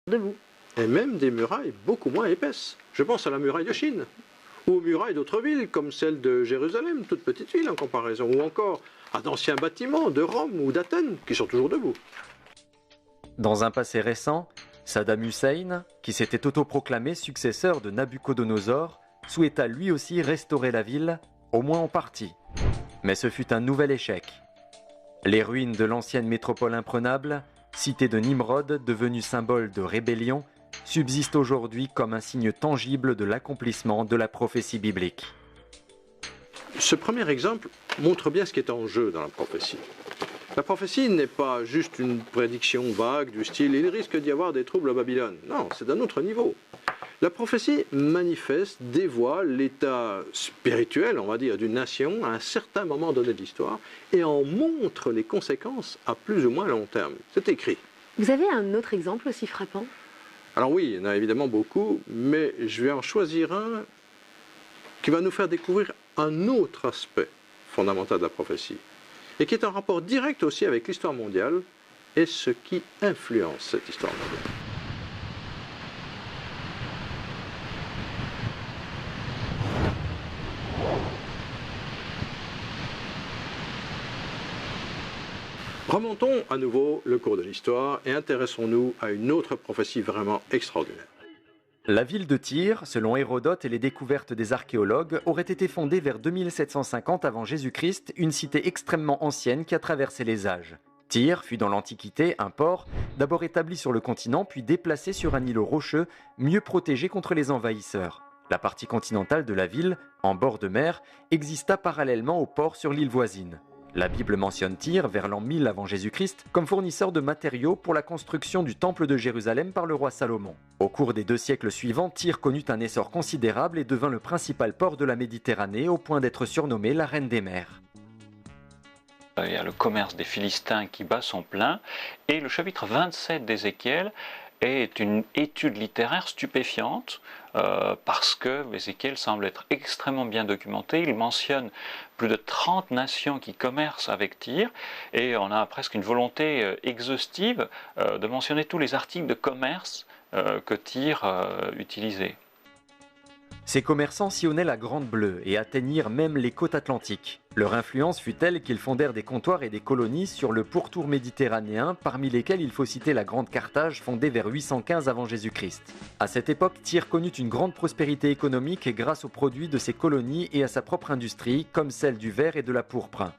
debout. Et même des murailles beaucoup moins épaisses. Je pense à la muraille de Chine, ou aux murailles d'autres villes, comme celle de Jérusalem, toute petite ville en comparaison, ou encore à d'anciens bâtiments de Rome ou d'Athènes, qui sont toujours debout. Dans un passé récent, Saddam Hussein, qui s'était autoproclamé successeur de Nabuchodonosor, souhaita lui aussi restaurer la ville, au moins en partie. Mais ce fut un nouvel échec. Les ruines de l'ancienne métropole imprenable, cité de Nimrod, devenue symbole de rébellion, subsistent aujourd'hui comme un signe tangible de l'accomplissement de la prophétie biblique. Ce premier exemple montre bien ce qui est en jeu dans la prophétie. La prophétie n'est pas juste une prédiction vague du style « il risque d'y avoir des troubles à Babylone ». Non, c'est d'un autre niveau. La prophétie manifeste, dévoile l'état spirituel, on va dire, d'une nation à un certain moment donné de l'histoire et en montre les conséquences à plus ou moins long terme. C'est écrit. Vous avez un autre exemple aussi frappant? Alors oui, il y en a évidemment beaucoup, mais je vais en choisir un qui va nous faire découvrir un autre aspect fondamental de la prophétie et qui est en rapport direct aussi avec l'histoire mondiale et ce qui influence cette histoire mondiale. Remontons à nouveau le cours de l'histoire et intéressons-nous à une autre prophétie vraiment extraordinaire. La ville de Tyr, selon Hérodote et les découvertes des archéologues, aurait été fondée vers 2750 avant Jésus-Christ, une cité extrêmement ancienne qui a traversé les âges. Tyr fut dans l'Antiquité un port, d'abord établi sur le continent puis déplacé sur un îlot rocheux, mieux protégé contre les envahisseurs. La partie continentale de la ville, en bord de mer, exista parallèlement au port sur l'île voisine. La Bible mentionne Tyr vers l'an 1000 avant Jésus-Christ comme fournisseur de matériaux pour la construction du temple de Jérusalem par le roi Salomon. Au cours des 2 siècles suivants, Tyr connut un essor considérable et devint le principal port de la Méditerranée au point d'être surnommée la Reine des mers. Il y a le commerce des Philistins qui bat son plein et le chapitre 27 d'Ézéchiel est une étude littéraire stupéfiante parce que Ézéchiel semble être extrêmement bien documenté. Il mentionne plus de 30 nations qui commercent avec Tyr et on a presque une volonté exhaustive de mentionner tous les articles de commerce que Tyr utilisait. Ces commerçants sillonnaient la Grande Bleue et atteignirent même les côtes atlantiques. Leur influence fut telle qu'ils fondèrent des comptoirs et des colonies sur le pourtour méditerranéen, parmi lesquels il faut citer la Grande Carthage fondée vers 815 avant Jésus-Christ. À cette époque, Tyr connut une grande prospérité économique grâce aux produits de ses colonies et à sa propre industrie, comme celle du verre et de la pourpre.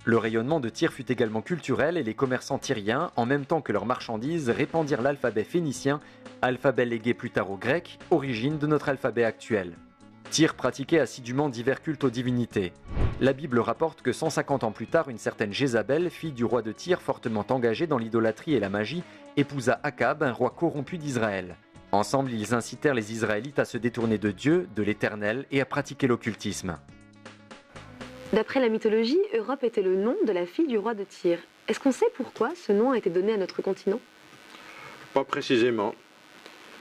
Le rayonnement de Tyr fut également culturel et les commerçants tyriens, en même temps que leurs marchandises, répandirent l'alphabet phénicien, alphabet légué plus tard aux Grecs, origine de notre alphabet actuel. Tyr pratiquait assidûment divers cultes aux divinités. La Bible rapporte que 150 ans plus tard, une certaine Jézabel, fille du roi de Tyr fortement engagée dans l'idolâtrie et la magie, épousa Akab, un roi corrompu d'Israël. Ensemble, ils incitèrent les Israélites à se détourner de Dieu, de l'Éternel et à pratiquer l'occultisme. D'après la mythologie, Europe était le nom de la fille du roi de Tyr. Est-ce qu'on sait pourquoi ce nom a été donné à notre continent? Pas précisément.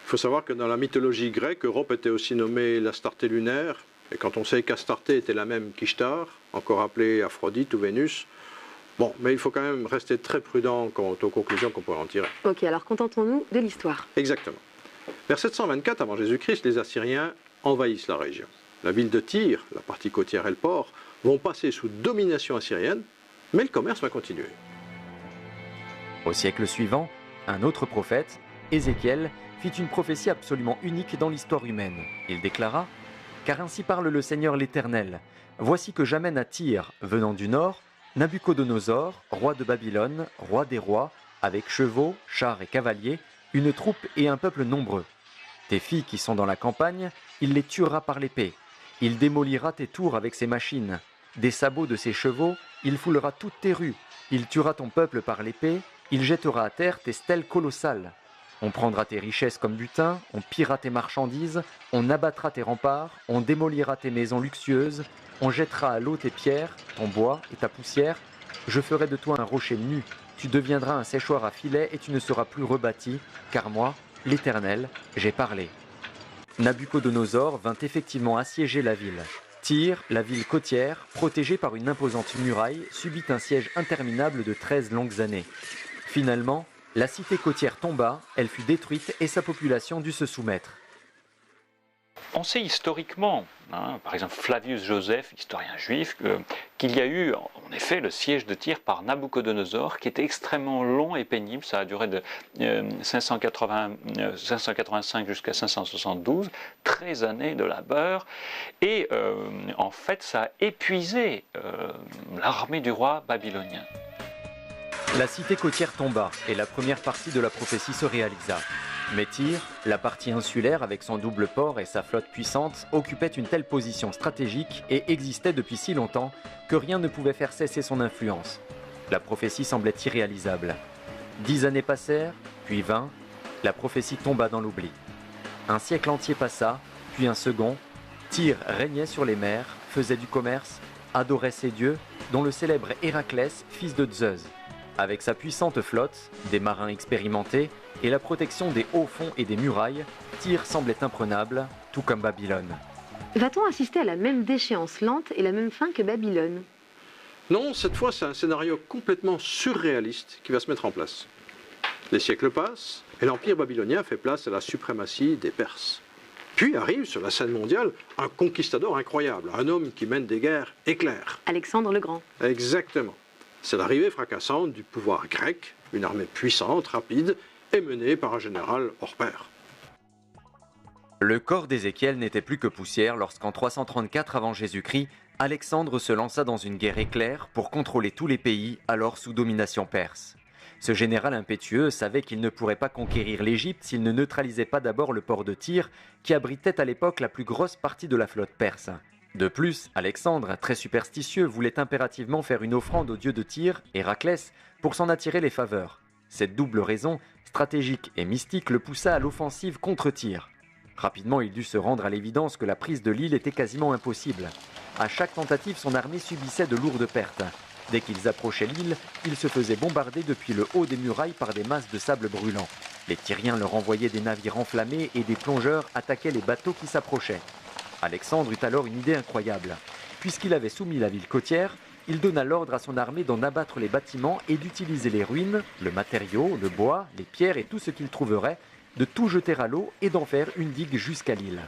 Il faut savoir que dans la mythologie grecque, Europe était aussi nommée l'Astarté lunaire. Et quand on sait qu'Astarté était la même qu'Ishtar, encore appelée Aphrodite ou Vénus, bon, mais il faut quand même rester très prudent quant aux conclusions qu'on pourrait en tirer. Ok, alors contentons-nous de l'histoire. Exactement. Vers 724 avant Jésus-Christ, les Assyriens envahissent la région. La ville de Tyr, la partie côtière et le port, vont passer sous domination assyrienne, mais le commerce va continuer. Au siècle suivant, un autre prophète, Ézéchiel, fit une prophétie absolument unique dans l'histoire humaine. Il déclara « Car ainsi parle le Seigneur l'Éternel. Voici que j'amène à Tyr, venant du nord, Nabuchodonosor, roi de Babylone, roi des rois, avec chevaux, chars et cavaliers, une troupe et un peuple nombreux. Tes filles qui sont dans la campagne, il les tuera par l'épée. Il démolira tes tours avec ses machines. Des sabots de ses chevaux, il foulera toutes tes rues. Il tuera ton peuple par l'épée, il jettera à terre tes stèles colossales. On prendra tes richesses comme butin, on pillera tes marchandises, on abattra tes remparts, on démolira tes maisons luxueuses, on jettera à l'eau tes pierres, ton bois et ta poussière. Je ferai de toi un rocher nu, tu deviendras un séchoir à filets et tu ne seras plus rebâti, car moi, l'Éternel, j'ai parlé. » Nabuchodonosor vint effectivement assiéger la ville. Tyr, la ville côtière, protégée par une imposante muraille, subit un siège interminable de 13 longues années. Finalement, La cité côtière tomba, elle fut détruite et sa population dut se soumettre. On sait historiquement, par exemple Flavius Joseph, historien juif, qu'il y a eu en effet le siège de Tyr par Nabuchodonosor qui était extrêmement long et pénible. Ça a duré de 585 jusqu'à 572, 13 années de labeur. Et en fait, ça a épuisé l'armée du roi babylonien. La cité côtière tomba et la première partie de la prophétie se réalisa. Mais Tyr, la partie insulaire avec son double port et sa flotte puissante, occupait une telle position stratégique et existait depuis si longtemps que rien ne pouvait faire cesser son influence. La prophétie semblait irréalisable. 10 années passèrent, puis 20, la prophétie tomba dans l'oubli. Un siècle entier passa, puis un second. Tyr régnait sur les mers, faisait du commerce, adorait ses dieux, dont le célèbre Héraclès, fils de Zeus. Avec sa puissante flotte, des marins expérimentés et la protection des hauts fonds et des murailles, Tyr semblait imprenable, tout comme Babylone. Va-t-on assister à la même déchéance lente et la même fin que Babylone? Non, cette fois, c'est un scénario complètement surréaliste qui va se mettre en place. Les siècles passent et l'empire babylonien fait place à la suprématie des Perses. Puis arrive sur la scène mondiale un conquistador incroyable, un homme qui mène des guerres éclairs. Alexandre le Grand. Exactement. C'est l'arrivée fracassante du pouvoir grec, une armée puissante, rapide, et menée par un général hors pair. Le corps d'Ézéchiel n'était plus que poussière lorsqu'en 334 avant Jésus-Christ, Alexandre se lança dans une guerre éclair pour contrôler tous les pays alors sous domination perse. Ce général impétueux savait qu'il ne pourrait pas conquérir l'Égypte s'il ne neutralisait pas d'abord le port de Tyr, qui abritait à l'époque la plus grosse partie de la flotte perse. De plus, Alexandre, très superstitieux, voulait impérativement faire une offrande au dieu de Tyr, Héraclès, pour s'en attirer les faveurs. Cette double raison, stratégique et mystique, le poussa à l'offensive contre Tyr. Rapidement, il dut se rendre à l'évidence que la prise de l'île était quasiment impossible. À chaque tentative, son armée subissait de lourdes pertes. Dès qu'ils approchaient l'île, ils se faisaient bombarder depuis le haut des murailles par des masses de sable brûlant. Les Tyriens leur envoyaient des navires enflammés et des plongeurs attaquaient les bateaux qui s'approchaient. Alexandre eut alors une idée incroyable. Puisqu'il avait soumis la ville côtière, il donna l'ordre à son armée d'en abattre les bâtiments et d'utiliser les ruines, le matériau, le bois, les pierres et tout ce qu'il trouverait, de tout jeter à l'eau et d'en faire une digue jusqu'à l'île.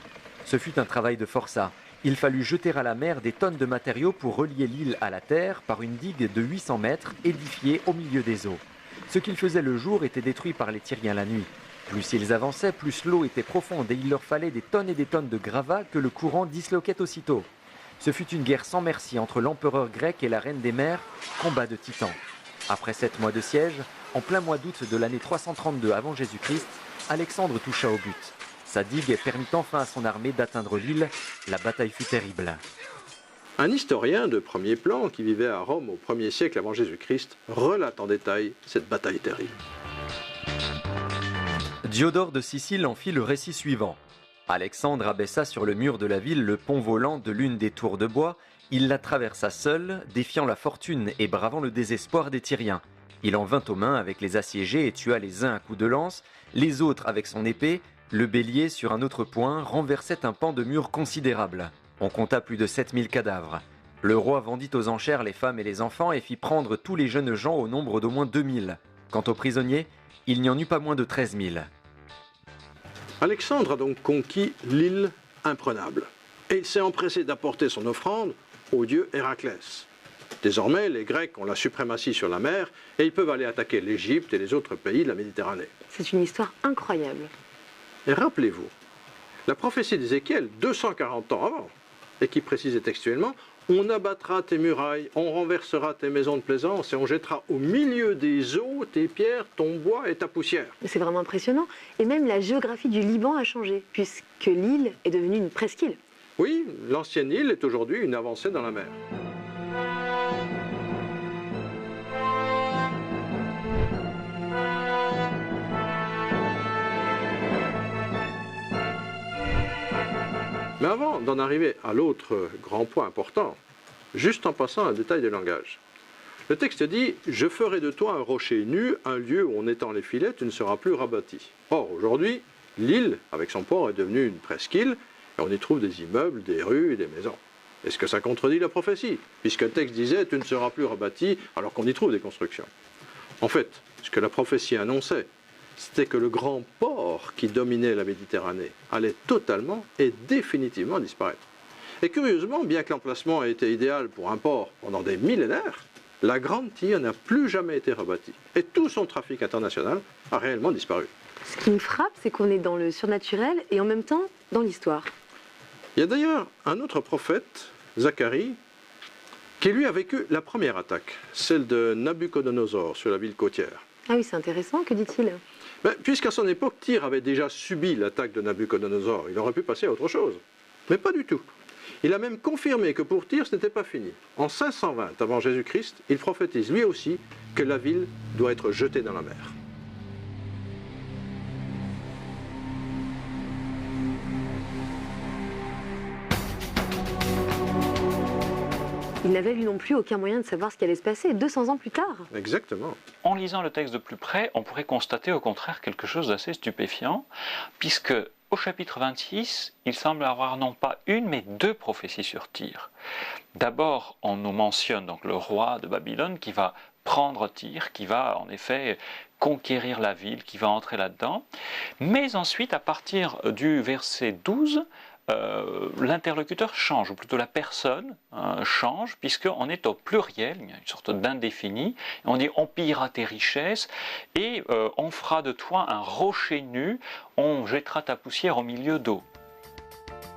Ce fut un travail de forçat. Il fallut jeter à la mer des tonnes de matériaux pour relier l'île à la terre par une digue de 800 mètres édifiée au milieu des eaux. Ce qu'ils faisaient le jour était détruit par les Tyriens la nuit. Plus ils avançaient, plus l'eau était profonde et il leur fallait des tonnes et des tonnes de gravats que le courant disloquait aussitôt. Ce fut une guerre sans merci entre l'empereur grec et la reine des mers, combat de titans. Après 7 mois de siège, en plein mois d'août de l'année 332 avant Jésus-Christ, Alexandre toucha au but. Sa digue permit enfin à son armée d'atteindre l'île. La bataille fut terrible. Un historien de premier plan qui vivait à Rome au 1er siècle avant Jésus-Christ relate en détail cette bataille terrible. Diodore de Sicile en fit le récit suivant. Alexandre abaissa sur le mur de la ville le pont volant de l'une des tours de bois. Il la traversa seul, défiant la fortune et bravant le désespoir des Tyriens. Il en vint aux mains avec les assiégés et tua les uns à coups de lance, les autres avec son épée. Le bélier, sur un autre point, renversait un pan de mur considérable. On compta plus de 7000 cadavres. Le roi vendit aux enchères les femmes et les enfants et fit prendre tous les jeunes gens au nombre d'au moins 2000. Quant aux prisonniers, il n'y en eut pas moins de 13 000. Alexandre a donc conquis l'île imprenable et il s'est empressé d'apporter son offrande au dieu Héraclès. Désormais, les Grecs ont la suprématie sur la mer et ils peuvent aller attaquer l'Égypte et les autres pays de la Méditerranée. C'est une histoire incroyable. Et rappelez-vous, la prophétie d'Ézéchiel, 240 ans avant, et qui précisait textuellement « On abattra tes murailles, on renversera tes maisons de plaisance et on jettera au milieu des eaux tes pierres, ton bois et ta poussière. » C'est vraiment impressionnant. Et même la géographie du Liban a changé, puisque l'île est devenue une presqu'île. Oui, l'ancienne île est aujourd'hui une avancée dans la mer. Mais avant d'en arriver à l'autre grand point important, juste en passant un détail de langage. Le texte dit « Je ferai de toi un rocher nu, un lieu où en étend les filets, tu ne seras plus rabattu. » Or, aujourd'hui, l'île, avec son port, est devenue une presqu'île, et on y trouve des immeubles, des rues et des maisons. Est-ce que ça contredit la prophétie? Puisque le texte disait « Tu ne seras plus rabattu » alors qu'on y trouve des constructions. En fait, Ce que la prophétie annonçait, c'était que le grand port qui dominait la Méditerranée allait totalement et définitivement disparaître. Et curieusement, bien que l'emplacement ait été idéal pour un port pendant des millénaires, la Grande Tyr n'a plus jamais été rebâtie. Et tout son trafic international a réellement disparu. Ce qui me frappe, c'est qu'on est dans le surnaturel et en même temps dans l'histoire. Il y a d'ailleurs un autre prophète, Zacharie, qui lui a vécu la première attaque, celle de Nabuchodonosor sur la ville côtière. Ah oui, c'est intéressant, que dit-il? Puisqu'à son époque, Tyr avait déjà subi l'attaque de Nabuchodonosor, il aurait pu passer à autre chose. Mais pas du tout. Il a même confirmé que pour Tyr, ce n'était pas fini. En 520 avant Jésus-Christ, il prophétise lui aussi que la ville doit être jetée dans la mer. Il n'avait lui non plus aucun moyen de savoir ce qui allait se passer 200 ans plus tard. Exactement. En lisant le texte de plus près, on pourrait constater au contraire quelque chose d'assez stupéfiant, puisque au chapitre 26, il semble avoir non pas une, mais deux prophéties sur Tyr. D'abord, on nous mentionne donc le roi de Babylone qui va prendre Tyr, qui va en effet conquérir la ville, qui va entrer là-dedans. Mais ensuite, à partir du verset 12, l'interlocuteur change, ou plutôt la personne change, puisqu'on est au pluriel, il y a une sorte d'indéfini, on dit on pillera tes richesses, et on fera de toi un rocher nu, on jettera ta poussière au milieu d'eau.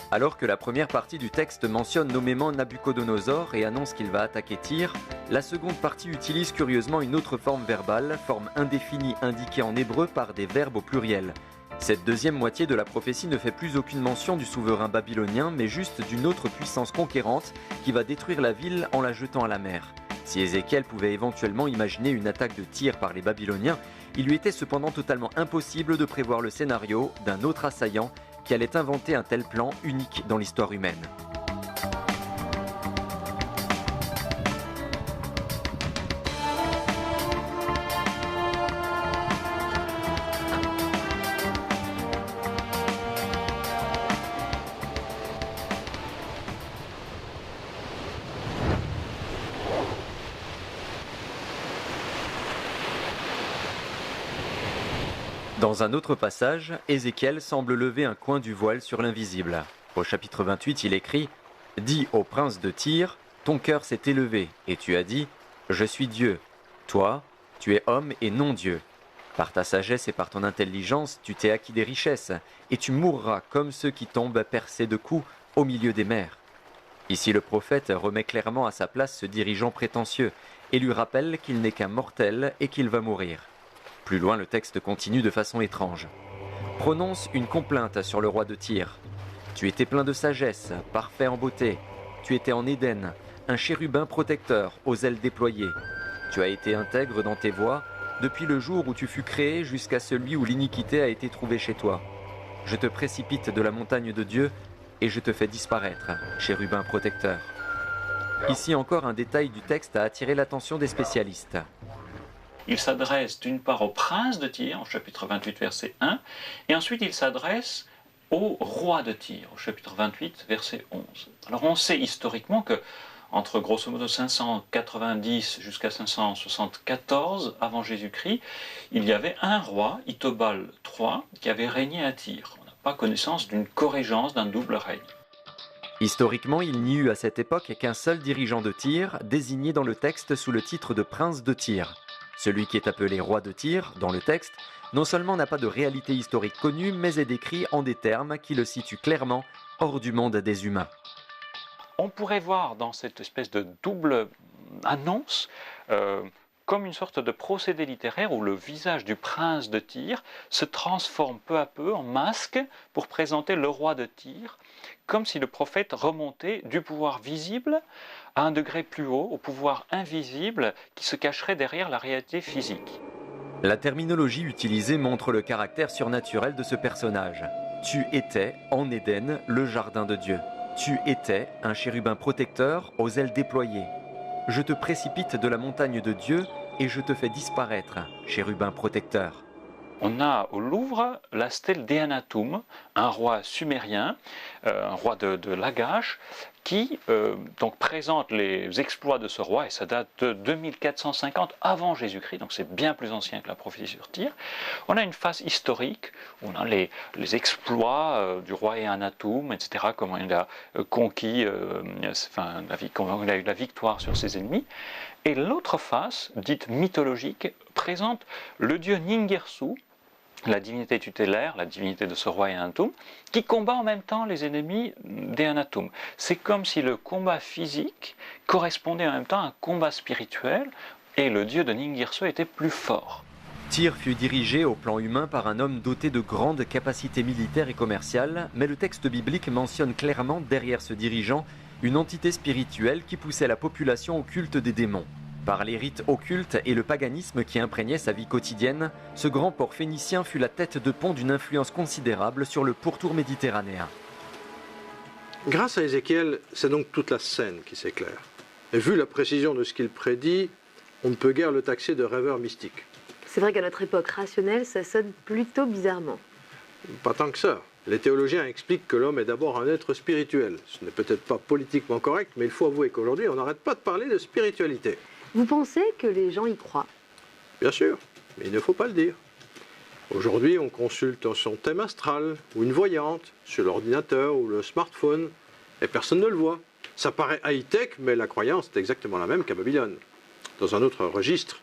Alors que la première partie du texte mentionne nommément Nabuchodonosor et annonce qu'il va attaquer Tyr, la seconde partie utilise curieusement une autre forme verbale, forme indéfinie indiquée en hébreu par des verbes au pluriel. Cette deuxième moitié de la prophétie ne fait plus aucune mention du souverain babylonien, mais juste d'une autre puissance conquérante qui va détruire la ville en la jetant à la mer. Si Ézéchiel pouvait éventuellement imaginer une attaque de Tyr par les Babyloniens, il lui était cependant totalement impossible de prévoir le scénario d'un autre assaillant qui allait inventer un tel plan unique dans l'histoire humaine. Dans un autre passage, Ézéchiel semble lever un coin du voile sur l'invisible. Au chapitre 28, il écrit « Dis au prince de Tyr, ton cœur s'est élevé, et tu as dit « Je suis Dieu ». Toi, tu es homme et non Dieu. Par ta sagesse et par ton intelligence, tu t'es acquis des richesses, et tu mourras comme ceux qui tombent percés de coups au milieu des mers. Ici, le prophète remet clairement à sa place ce dirigeant prétentieux, et lui rappelle qu'il n'est qu'un mortel et qu'il va mourir. Plus loin, le texte continue de façon étrange. Prononce une complainte sur le roi de Tyr. Tu étais plein de sagesse, parfait en beauté. Tu étais en Éden, un chérubin protecteur, aux ailes déployées. Tu as été intègre dans tes voies, depuis le jour où tu fus créé jusqu'à celui où l'iniquité a été trouvée chez toi. Je te précipite de la montagne de Dieu et je te fais disparaître, chérubin protecteur. Ici encore un détail du texte a attiré l'attention des spécialistes. Il s'adresse d'une part au prince de Tyr, au chapitre 28, verset 1, et ensuite il s'adresse au roi de Tyr, au chapitre 28, verset 11. Alors on sait historiquement que, entre grosso modo 590 jusqu'à 574 avant Jésus-Christ, il y avait un roi, Itobal III, qui avait régné à Tyr. On n'a pas connaissance d'une corrégence, d'un double règne. Historiquement, il n'y eut à cette époque qu'un seul dirigeant de Tyr, désigné dans le texte sous le titre de prince de Tyr. Celui qui est appelé roi de Tyr, dans le texte, non seulement n'a pas de réalité historique connue, mais est décrit en des termes qui le situent clairement hors du monde des humains. On pourrait voir dans cette espèce de double annonce comme une sorte de procédé littéraire où le visage du prince de Tyr se transforme peu à peu en masque pour présenter le roi de Tyr, comme si le prophète remontait du pouvoir visible à un degré plus haut, au pouvoir invisible qui se cacherait derrière la réalité physique. La terminologie utilisée montre le caractère surnaturel de ce personnage. Tu étais, en Éden, le jardin de Dieu. Tu étais un chérubin protecteur aux ailes déployées. Je te précipite de la montagne de Dieu et je te fais disparaître, chérubin protecteur. On a au Louvre la stèle d'Eannatum, un roi sumérien, un roi de Lagash, qui donc présente les exploits de ce roi, et ça date de 2450 avant Jésus-Christ, donc c'est bien plus ancien que la prophétie sur Tyr. On a une phase historique, où on a les exploits du roi Eannatum, etc., comment il a conquis, comment il a eu la victoire sur ses ennemis. Et l'autre face, dite mythologique, présente le dieu Ningirsu, la divinité tutélaire, la divinité de ce roi Eannatum, qui combat en même temps les ennemis d'Eannatum. C'est comme si le combat physique correspondait en même temps à un combat spirituel, et le dieu de Ningirsu était plus fort. Tyr fut dirigé au plan humain par un homme doté de grandes capacités militaires et commerciales, mais le texte biblique mentionne clairement derrière ce dirigeant une entité spirituelle qui poussait la population au culte des démons. Par les rites occultes et le paganisme qui imprégnaient sa vie quotidienne, ce grand port phénicien fut la tête de pont d'une influence considérable sur le pourtour méditerranéen. Grâce à Ézéchiel, c'est donc toute la scène qui s'éclaire. Et vu la précision de ce qu'il prédit, on ne peut guère le taxer de rêveur mystique. C'est vrai qu'à notre époque rationnelle, ça sonne plutôt bizarrement. Pas tant que ça. Les théologiens expliquent que l'homme est d'abord un être spirituel. Ce n'est peut-être pas politiquement correct, mais il faut avouer qu'aujourd'hui, on n'arrête pas de parler de spiritualité. Vous pensez que les gens y croient? Bien sûr, mais il ne faut pas le dire. Aujourd'hui, on consulte son thème astral ou une voyante sur l'ordinateur ou le smartphone, et personne ne le voit. Ça paraît high-tech, mais la croyance est exactement la même qu'à Babylone. Dans un autre registre,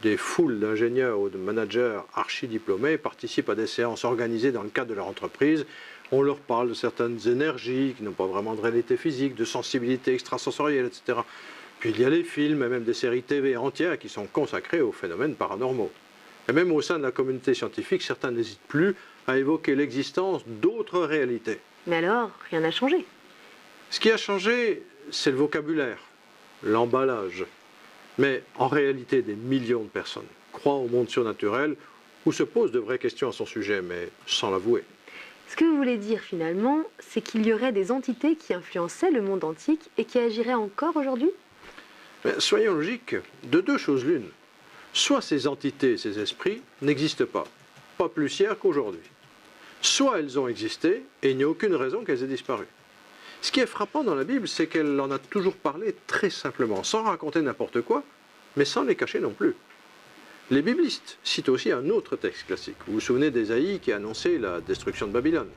des foules d'ingénieurs ou de managers archi-diplômés participent à des séances organisées dans le cadre de leur entreprise. On leur parle de certaines énergies qui n'ont pas vraiment de réalité physique, de sensibilité extrasensorielle, etc. Puis il y a les films et même des séries TV entières qui sont consacrées aux phénomènes paranormaux. Et même au sein de la communauté scientifique, certains n'hésitent plus à évoquer l'existence d'autres réalités. Mais alors, rien n'a changé. Ce qui a changé, c'est le vocabulaire, l'emballage. Mais en réalité, des millions de personnes croient au monde surnaturel ou se posent de vraies questions à son sujet, mais sans l'avouer. Ce que vous voulez dire finalement, c'est qu'il y aurait des entités qui influençaient le monde antique et qui agiraient encore aujourd'hui? Mais soyons logiques, de deux choses l'une. Soit ces entités, ces esprits, n'existent pas plus hier qu'aujourd'hui. Soit elles ont existé et il n'y a aucune raison qu'elles aient disparu. Ce qui est frappant dans la Bible, c'est qu'elle en a toujours parlé très simplement, sans raconter n'importe quoi, mais sans les cacher non plus. Les biblistes citent aussi un autre texte classique. Vous vous souvenez d'Ésaïe qui a annoncé la destruction de Babylone.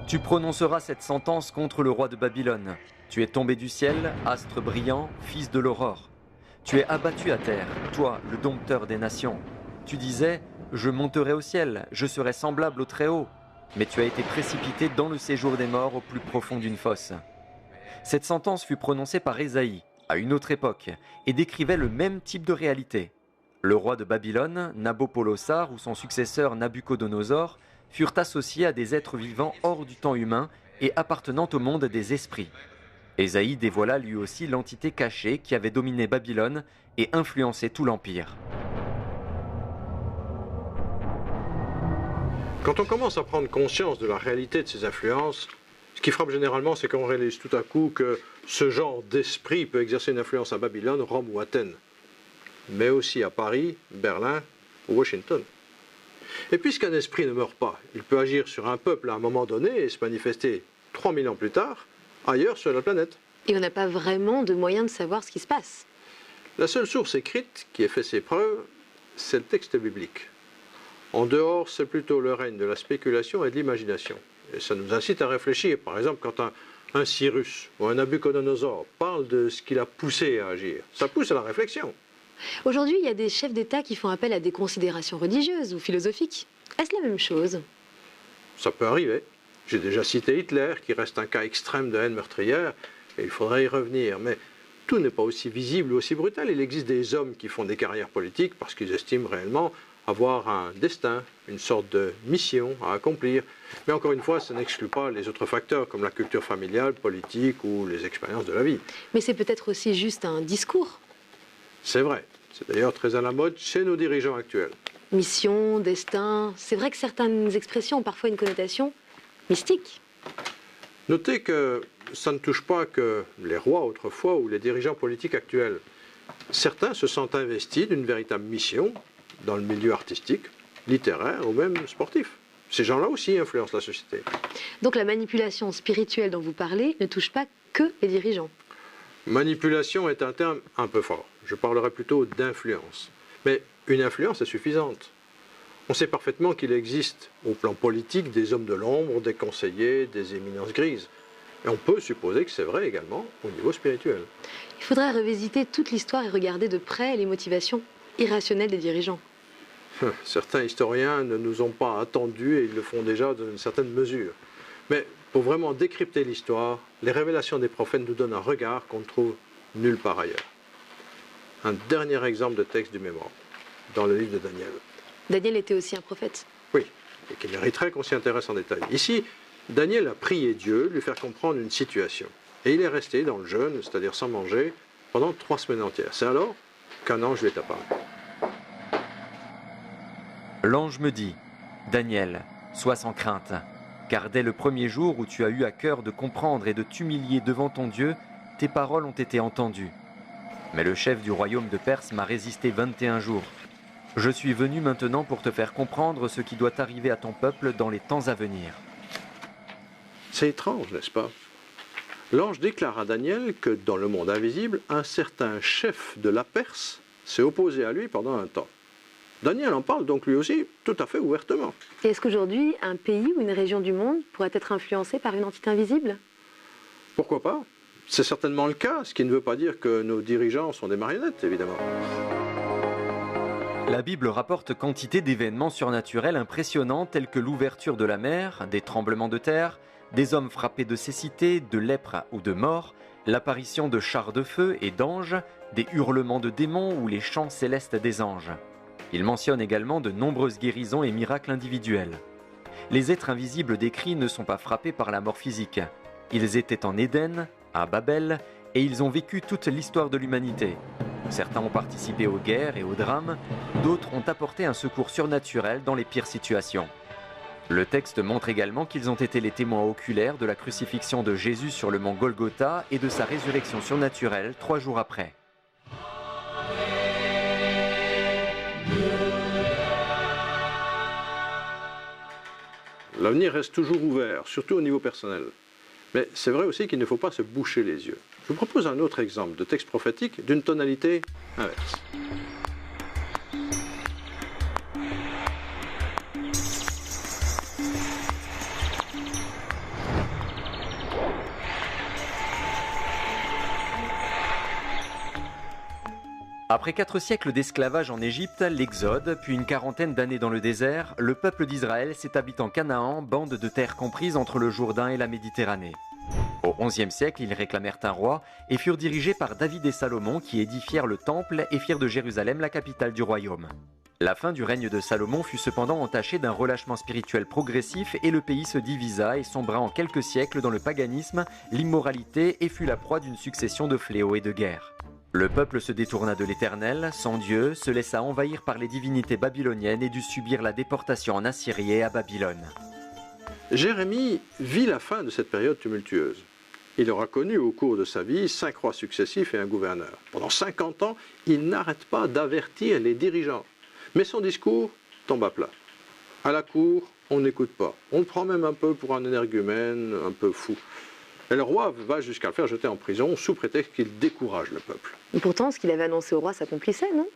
Tu prononceras cette sentence contre le roi de Babylone. Tu es tombé du ciel, astre brillant, fils de l'aurore. Tu es abattu à terre, toi, le dompteur des nations. Tu disais, je monterai au ciel, je serai semblable au Très-Haut. Mais tu as été précipité dans le séjour des morts au plus profond d'une fosse. Cette sentence fut prononcée par Ésaïe, à une autre époque, et décrivait le même type de réalité. Le roi de Babylone, Nabopolassar, ou son successeur Nabuchodonosor, furent associés à des êtres vivants hors du temps humain et appartenant au monde des esprits. Ésaïe dévoila lui aussi l'entité cachée qui avait dominé Babylone et influencé tout l'Empire. Quand on commence à prendre conscience de la réalité de ces influences, ce qui frappe généralement, c'est qu'on réalise tout à coup que ce genre d'esprit peut exercer une influence à Babylone, Rome ou Athènes, mais aussi à Paris, Berlin ou Washington. Et puisqu'un esprit ne meurt pas, il peut agir sur un peuple à un moment donné et se manifester 3000 ans plus tard, ailleurs sur la planète. Et on n'a pas vraiment de moyen de savoir ce qui se passe. La seule source écrite qui ait fait ses preuves, c'est le texte biblique. En dehors, c'est plutôt le règne de la spéculation et de l'imagination. Et ça nous incite à réfléchir. Par exemple, quand un Cyrus ou un Nabuchodonosor parle de ce qui l'a poussé à agir, ça pousse à la réflexion. Aujourd'hui, il y a des chefs d'État qui font appel à des considérations religieuses ou philosophiques. Est-ce la même chose? Ça peut arriver. J'ai déjà cité Hitler, qui reste un cas extrême de haine meurtrière, et il faudrait y revenir. Mais tout n'est pas aussi visible ou aussi brutal. Il existe des hommes qui font des carrières politiques parce qu'ils estiment réellement avoir un destin, une sorte de mission à accomplir. Mais encore une fois, ça n'exclut pas les autres facteurs comme la culture familiale, politique ou les expériences de la vie. Mais c'est peut-être aussi juste un discours. C'est vrai. C'est d'ailleurs très à la mode chez nos dirigeants actuels. Mission, destin... C'est vrai que certaines expressions ont parfois une connotation mystique. Notez que ça ne touche pas que les rois autrefois ou les dirigeants politiques actuels. Certains se sentent investis d'une véritable mission, dans le milieu artistique, littéraire ou même sportif. Ces gens-là aussi influencent la société. Donc la manipulation spirituelle dont vous parlez ne touche pas que les dirigeants. Manipulation est un terme un peu fort. Je parlerai plutôt d'influence. Mais une influence est suffisante. On sait parfaitement qu'il existe au plan politique des hommes de l'ombre, des conseillers, des éminences grises. Et on peut supposer que c'est vrai également au niveau spirituel. Il faudrait revisiter toute l'histoire et regarder de près les motivations irrationnelles des dirigeants. Certains historiens ne nous ont pas attendus et ils le font déjà dans une certaine mesure. Mais pour vraiment décrypter l'histoire, les révélations des prophètes nous donnent un regard qu'on ne trouve nulle part ailleurs. Un dernier exemple de texte du mémoire, dans le livre de Daniel. Daniel était aussi un prophète. Oui, et qui mériterait qu'on s'y intéresse en détail. Ici, Daniel a prié Dieu de lui faire comprendre une situation. Et il est resté dans le jeûne, c'est-à-dire sans manger, pendant 3 semaines entières. C'est alors qu'un ange lui est apparu. L'ange me dit, Daniel, sois sans crainte, car dès le premier jour où tu as eu à cœur de comprendre et de t'humilier devant ton Dieu, tes paroles ont été entendues. Mais le chef du royaume de Perse m'a résisté 21 jours. Je suis venu maintenant pour te faire comprendre ce qui doit arriver à ton peuple dans les temps à venir. C'est étrange, n'est-ce pas? L'ange déclare à Daniel que dans le monde invisible, un certain chef de la Perse s'est opposé à lui pendant un temps. Daniel en parle donc lui aussi tout à fait ouvertement. Et est-ce qu'aujourd'hui, un pays ou une région du monde pourrait être influencé par une entité invisible? Pourquoi pas? C'est certainement le cas, ce qui ne veut pas dire que nos dirigeants sont des marionnettes, évidemment. La Bible rapporte quantité d'événements surnaturels impressionnants tels que l'ouverture de la mer, des tremblements de terre, des hommes frappés de cécité, de lèpre ou de mort, l'apparition de chars de feu et d'anges, des hurlements de démons ou les chants célestes des anges. Il mentionne également de nombreuses guérisons et miracles individuels. Les êtres invisibles décrits ne sont pas frappés par la mort physique. Ils étaient en Éden, à Babel, et ils ont vécu toute l'histoire de l'humanité. Certains ont participé aux guerres et aux drames, d'autres ont apporté un secours surnaturel dans les pires situations. Le texte montre également qu'ils ont été les témoins oculaires de la crucifixion de Jésus sur le mont Golgotha et de sa résurrection surnaturelle 3 jours après. L'avenir reste toujours ouvert, surtout au niveau personnel. Mais c'est vrai aussi qu'il ne faut pas se boucher les yeux. Je vous propose un autre exemple de texte prophétique d'une tonalité inverse. Après 4 siècles d'esclavage en Égypte, l'Exode, puis une quarantaine d'années dans le désert, le peuple d'Israël s'établit en Canaan, bande de terre comprise entre le Jourdain et la Méditerranée. Au XIe siècle, ils réclamèrent un roi et furent dirigés par David et Salomon qui édifièrent le temple et firent de Jérusalem la capitale du royaume. La fin du règne de Salomon fut cependant entachée d'un relâchement spirituel progressif et le pays se divisa et sombra en quelques siècles dans le paganisme, l'immoralité et fut la proie d'une succession de fléaux et de guerres. Le peuple se détourna de l'Éternel, sans Dieu, se laissa envahir par les divinités babyloniennes et dut subir la déportation en Assyrie et à Babylone. Jérémie vit la fin de cette période tumultueuse. Il aura connu au cours de sa vie 5 rois successifs et un gouverneur. Pendant 50 ans, il n'arrête pas d'avertir les dirigeants. Mais son discours tombe à plat. À la cour, on n'écoute pas. On le prend même un peu pour un énergumène, un peu fou. Et le roi va jusqu'à le faire jeter en prison sous prétexte qu'il décourage le peuple. Et pourtant, ce qu'il avait annoncé au roi s'accomplissait, non?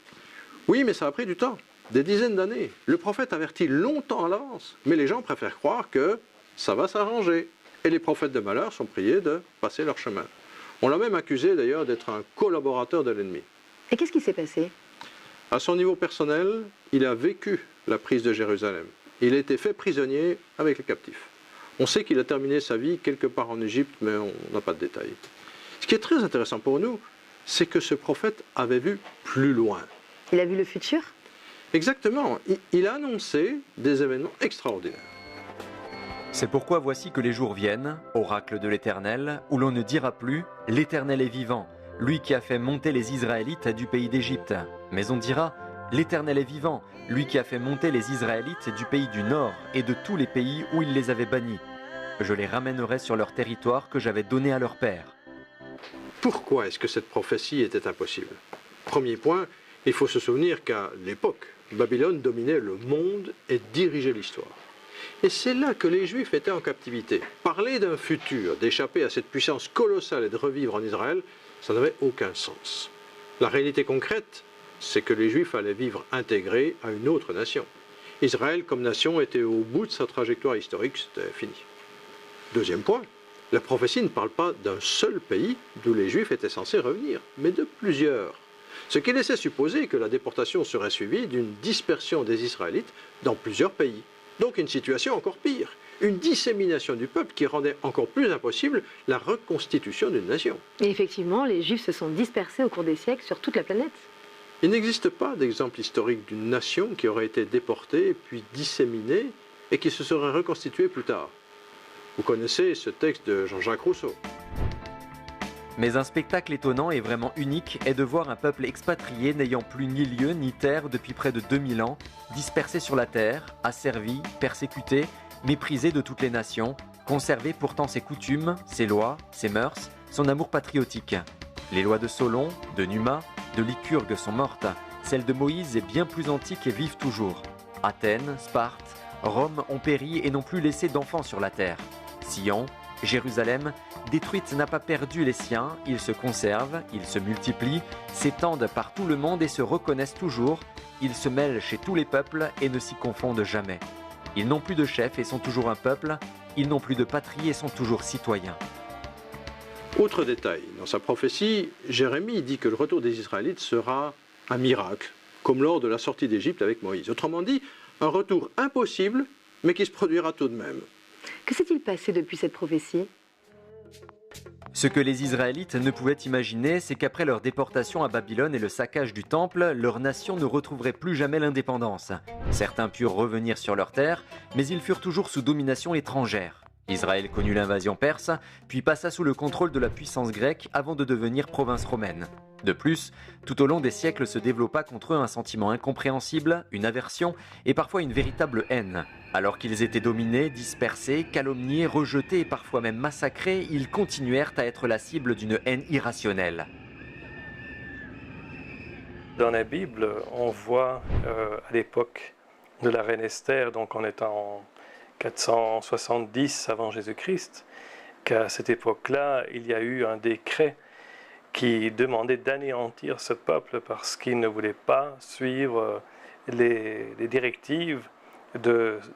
Oui, mais ça a pris du temps, des dizaines d'années. Le prophète avertit longtemps à l'avance, mais les gens préfèrent croire que ça va s'arranger. Et les prophètes de malheur sont priés de passer leur chemin. On l'a même accusé d'ailleurs d'être un collaborateur de l'ennemi. Et qu'est-ce qui s'est passé? À son niveau personnel, il a vécu la prise de Jérusalem. Il a été fait prisonnier avec les captifs. On sait qu'il a terminé sa vie quelque part en Égypte, mais on n'a pas de détails. Ce qui est très intéressant pour nous, c'est que ce prophète avait vu plus loin. Il a vu le futur? Exactement. Il a annoncé des événements extraordinaires. C'est pourquoi voici que les jours viennent, oracle de l'Éternel, où l'on ne dira plus « L'Éternel est vivant, lui qui a fait monter les Israélites du pays d'Égypte ». Mais on dira « L'Éternel est vivant, lui qui a fait monter les Israélites du pays du Nord et de tous les pays où il les avait bannis. Je les ramènerai sur leur territoire que j'avais donné à leur père. » Pourquoi est-ce que cette prophétie était impossible? Premier point, il faut se souvenir qu'à l'époque, Babylone dominait le monde et dirigeait l'histoire. Et c'est là que les Juifs étaient en captivité. Parler d'un futur, d'échapper à cette puissance colossale et de revivre en Israël, ça n'avait aucun sens. La réalité concrète, c'est que les Juifs allaient vivre intégrés à une autre nation. Israël, comme nation, était au bout de sa trajectoire historique, c'était fini. Deuxième point, la prophétie ne parle pas d'un seul pays d'où les Juifs étaient censés revenir, mais de plusieurs. Ce qui laissait supposer que la déportation serait suivie d'une dispersion des Israélites dans plusieurs pays. Donc une situation encore pire, une dissémination du peuple qui rendait encore plus impossible la reconstitution d'une nation. Et effectivement, les Juifs se sont dispersés au cours des siècles sur toute la planète. Il n'existe pas d'exemple historique d'une nation qui aurait été déportée puis disséminée et qui se serait reconstituée plus tard. Vous connaissez ce texte de Jean-Jacques Rousseau. Mais un spectacle étonnant et vraiment unique est de voir un peuple expatrié n'ayant plus ni lieu ni terre depuis près de 2000 ans, dispersé sur la terre, asservi, persécuté, méprisé de toutes les nations, conserver pourtant ses coutumes, ses lois, ses mœurs, son amour patriotique. Les lois de Solon, de Numa, de Lycurgue sont mortes, celles de Moïse est bien plus antique et vivent toujours. Athènes, Sparte, Rome ont péri et n'ont plus laissé d'enfants sur la terre. Sion, Jérusalem, détruite n'a pas perdu les siens, ils se conservent, ils se multiplient, s'étendent par tout le monde et se reconnaissent toujours, ils se mêlent chez tous les peuples et ne s'y confondent jamais. Ils n'ont plus de chef et sont toujours un peuple, ils n'ont plus de patrie et sont toujours citoyens. Autre détail, dans sa prophétie, Jérémie dit que le retour des Israélites sera un miracle, comme lors de la sortie d'Égypte avec Moïse. Autrement dit, un retour impossible, mais qui se produira tout de même. Que s'est-il passé depuis cette prophétie ? Ce que les Israélites ne pouvaient imaginer, c'est qu'après leur déportation à Babylone et le saccage du temple, leur nation ne retrouverait plus jamais l'indépendance. Certains purent revenir sur leur terre, mais ils furent toujours sous domination étrangère. Israël connut l'invasion perse, puis passa sous le contrôle de la puissance grecque avant de devenir province romaine. De plus, tout au long des siècles se développa contre eux un sentiment incompréhensible, une aversion et parfois une véritable haine. Alors qu'ils étaient dominés, dispersés, calomniés, rejetés et parfois même massacrés, ils continuèrent à être la cible d'une haine irrationnelle. Dans la Bible, on voit à l'époque de la reine Esther, donc on est en 470 avant Jésus-Christ, qu'à cette époque-là, il y a eu un décret qui demandait d'anéantir ce peuple parce qu'il ne voulait pas suivre les directives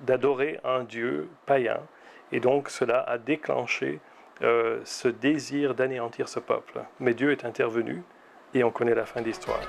d'adorer un dieu païen. Et donc cela a déclenché ce désir d'anéantir ce peuple. Mais Dieu est intervenu et on connaît la fin de l'histoire.